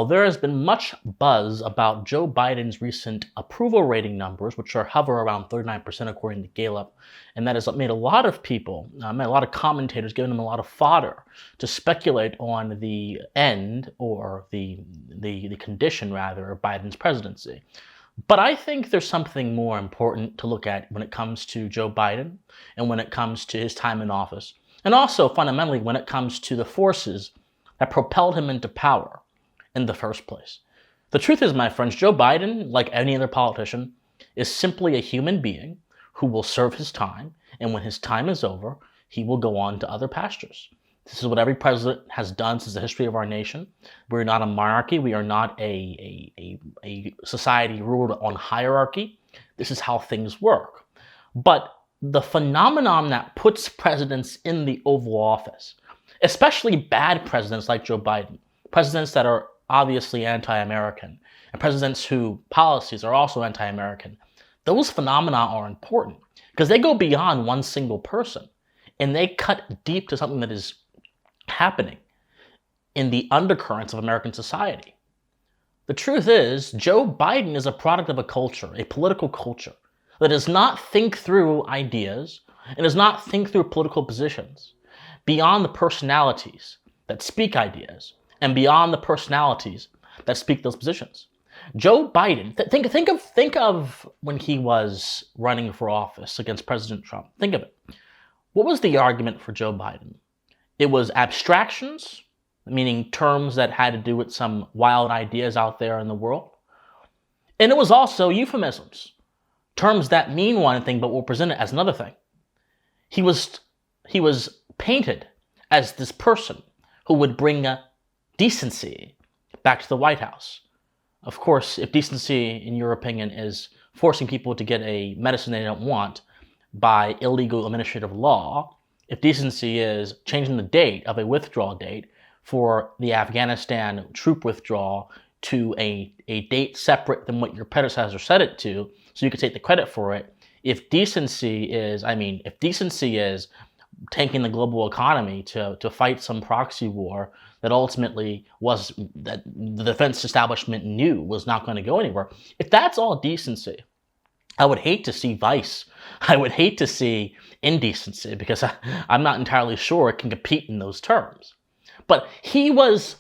There has been much buzz about Joe Biden's recent approval rating numbers, which are hover around 39% according to Gallup, and that has made a lot of people, made a lot of commentators, given them a lot of fodder to speculate on the end or the condition rather of Biden's presidency. But I think there's something more important to look at when it comes to Joe Biden and when it comes to his time in office, and also fundamentally when it comes to the forces that propelled him into power in the first place. The truth is, my friends, Joe Biden, like any other politician, is simply a human being who will serve his time, and when his time is over, he will go on to other pastures. This is what every president has done since the history of our nation. We're not a monarchy. We are not a society ruled on hierarchy. This is how things work. But the phenomenon that puts presidents in the Oval Office, especially bad presidents like Joe Biden, presidents that are obviously anti-American, and presidents whose policies are also anti-American, those phenomena are important because they go beyond one single person and they cut deep to something that is happening in the undercurrents of American society. The truth is, Joe Biden is a product of a culture, a political culture, that does not think through ideas and does not think through political positions beyond the personalities that speak ideas and beyond the personalities that speak those positions. Joe Biden, think of when he was running for office against President Trump. Think of it. What was the argument for Joe Biden? It was abstractions, meaning terms that had to do with some wild ideas out there in the world. And it was also euphemisms, terms that mean one thing but were presented as another thing. He was painted as this person who would bring decency back to the White House. Of course, if decency, in your opinion, is forcing people to get a medicine they don't want by illegal administrative law, if decency is changing the date of a withdrawal date for the Afghanistan troop withdrawal to a date separate than what your predecessor set it to, so you could take the credit for it, if decency is tanking the global economy to fight some proxy war that ultimately that the defense establishment knew was not going to go anywhere. If that's all decency, I would hate to see vice. I would hate to see indecency because I'm not entirely sure it can compete in those terms. But he was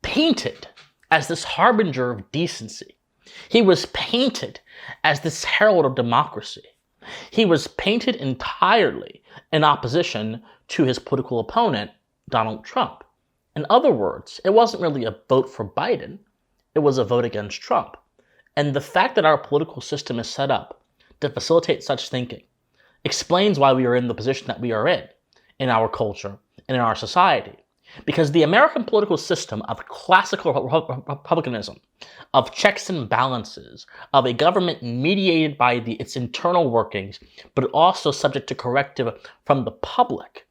painted as this harbinger of decency. He was painted as this herald of democracy. He was painted entirely in opposition to his political opponent, Donald Trump. In other words, it wasn't really a vote for Biden, it was a vote against Trump. And the fact that our political system is set up to facilitate such thinking explains why we are in the position that we are in our culture and in our society. Because the American political system of classical republicanism, of checks and balances, of a government mediated by its internal workings, but also subject to corrective from the public,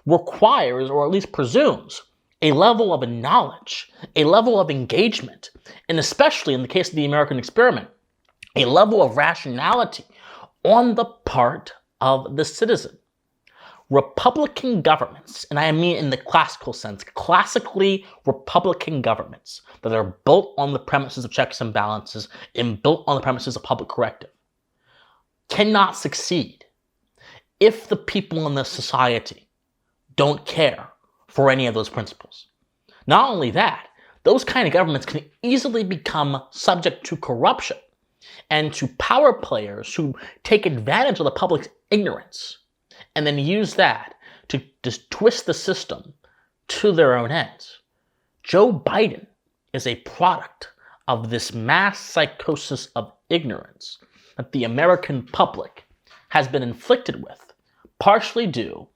requires, or at least presumes, a level of knowledge, a level of engagement, and especially in the case of the American experiment, a level of rationality on the part of the citizen. Republican governments, and I mean in the classical sense, classically Republican governments that are built on the premises of checks and balances and built on the premises of public corrective, cannot succeed if the people in the society don't care for any of those principles. Not only that, those kind of governments can easily become subject to corruption and to power players who take advantage of the public's ignorance and then use that to just twist the system to their own ends. Joe Biden is a product of this mass psychosis of ignorance that the American public has been inflicted with, partially due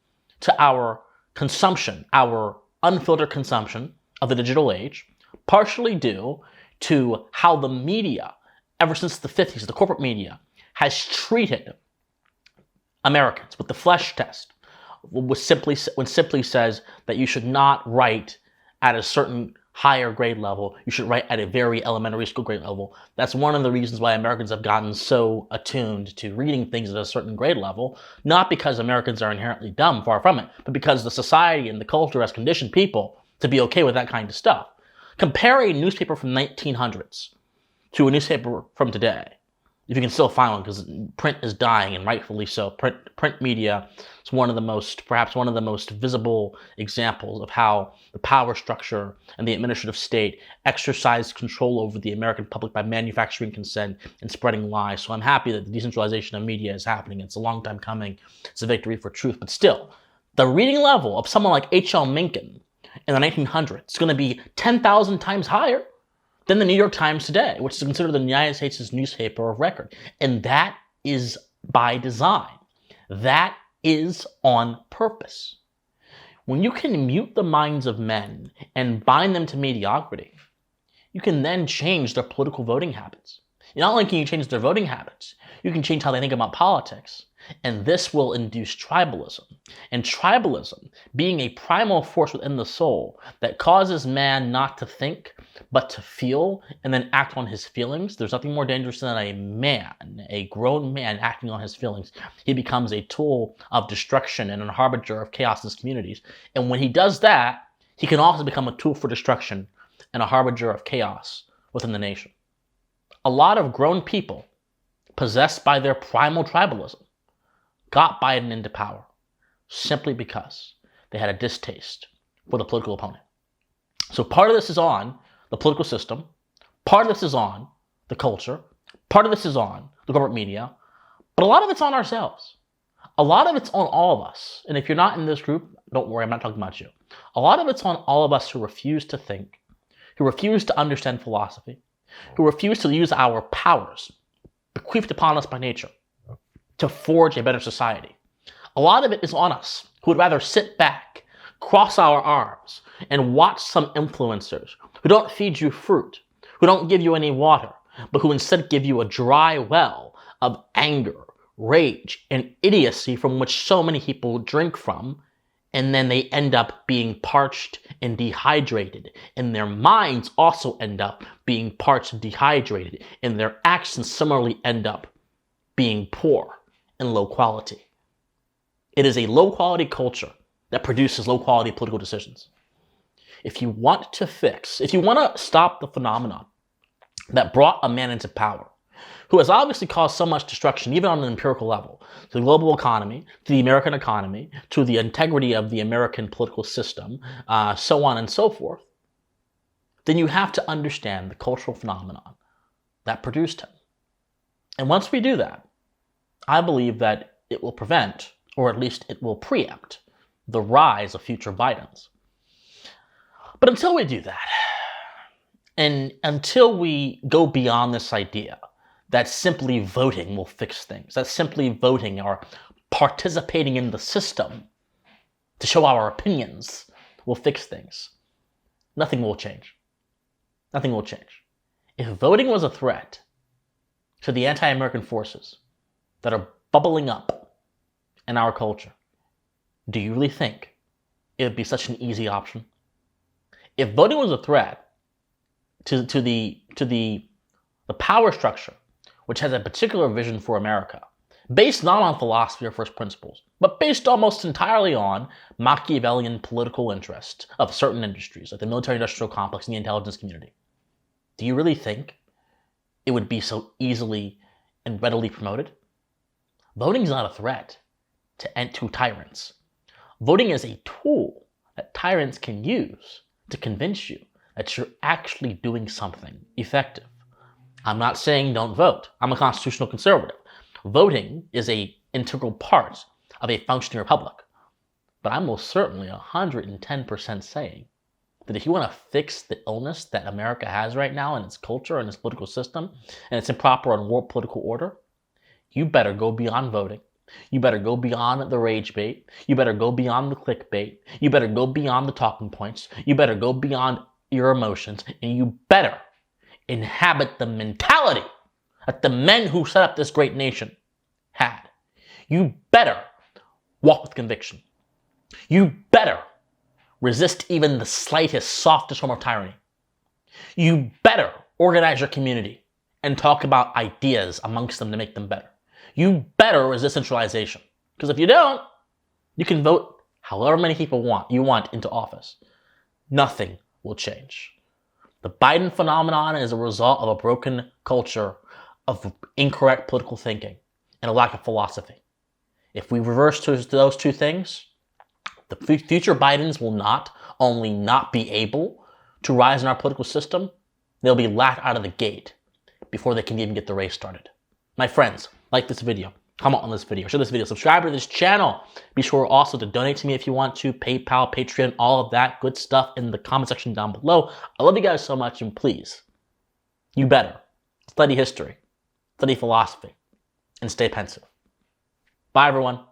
to our consumption, our unfiltered consumption of the digital age, partially due to how the media, ever since the 50s, the corporate media, has treated Americans with the flesh test, when simply says that you should not write at a certain higher grade level, you should write at a very elementary school grade level. That's one of the reasons why Americans have gotten so attuned to reading things at a certain grade level, not because Americans are inherently dumb, far from it, but because the society and the culture has conditioned people to be okay with that kind of stuff. Compare a newspaper from 1900s to a newspaper from today, if you can still find one, because print is dying, and rightfully so. Print media is perhaps one of the most visible examples of how the power structure and the administrative state exercise control over the American public by manufacturing consent and spreading lies. So I'm happy that the decentralization of media is happening. It's a long time coming. It's a victory for truth. But still, the reading level of someone like H.L. Mencken in the 1900s is going to be 10,000 times higher than the New York Times today, which is considered the United States' newspaper of record. And that is by design. That is on purpose. When you can mute the minds of men and bind them to mediocrity, you can then change their political voting habits. Not only can you change their voting habits, you can change how they think about politics. And this will induce tribalism. And tribalism, being a primal force within the soul that causes man not to think, but to feel and then act on his feelings. There's nothing more dangerous than a grown man acting on his feelings. He becomes a tool of destruction and a harbinger of chaos in his communities. And when he does that, he can also become a tool for destruction and a harbinger of chaos within the nation. A lot of grown people, possessed by their primal tribalism, got Biden into power simply because they had a distaste for the political opponent. So part of this is on the political system, part of this is on the culture, part of this is on the corporate media, but a lot of it's on ourselves. A lot of it's on all of us. And if you're not in this group, don't worry, I'm not talking about you. A lot of it's on all of us who refuse to think, who refuse to understand philosophy, who refuse to use our powers bequeathed upon us by nature to forge a better society. A lot of it is on us, who would rather sit back, cross our arms, and watch some influencers who don't feed you fruit, who don't give you any water, but who instead give you a dry well of anger, rage, and idiocy from which so many people drink from, and then they end up being parched and dehydrated, and their minds also end up being parched and dehydrated, and their actions similarly end up being poor and low quality. It is a low quality culture that produces low quality political decisions. If you want to stop the phenomenon that brought a man into power, who has obviously caused so much destruction, even on an empirical level, to the global economy, to the American economy, to the integrity of the American political system, so on and so forth, then you have to understand the cultural phenomenon that produced him. And once we do that, I believe that it will prevent, or at least it will preempt, the rise of future Bidens. But until we do that, and until we go beyond this idea that simply voting will fix things, that simply voting or participating in the system to show our opinions will fix things, nothing will change. Nothing will change. If voting was a threat to the anti-American forces that are bubbling up in our culture, do you really think it would be such an easy option? If voting was a threat to the power structure, which has a particular vision for America, based not on philosophy or first principles, but based almost entirely on Machiavellian political interest of certain industries, like the military-industrial complex and the intelligence community, do you really think it would be so easily and readily promoted? Voting is not a threat to tyrants. Voting is a tool that tyrants can use to convince you that you're actually doing something effective. I'm not saying don't vote. I'm a constitutional conservative. Voting is an integral part of a functioning republic. But I'm most certainly 110% saying that if you want to fix the illness that America has right now in its culture and its political system and its improper and warped political order, you better go beyond voting. You better go beyond the rage bait. You better go beyond the clickbait. You better go beyond the talking points. You better go beyond your emotions. And you better inhabit the mentality that the men who set up this great nation had. You better walk with conviction. You better resist even the slightest, softest form of tyranny. You better organize your community and talk about ideas amongst them to make them better. You better resist centralization. Because if you don't, you can vote however many people you want into office. Nothing will change. The Biden phenomenon is a result of a broken culture of incorrect political thinking and a lack of philosophy. If we reverse to those two things, the future Bidens will not only not be able to rise in our political system, they'll be laughed out of the gate before they can even get the race started. My friends, like this video, comment on this video, share this video, subscribe to this channel. Be sure also to donate to me if you want to, PayPal, Patreon, all of that good stuff in the comment section down below. I love you guys so much, and please, you better study history, study philosophy, and stay pensive. Bye, everyone.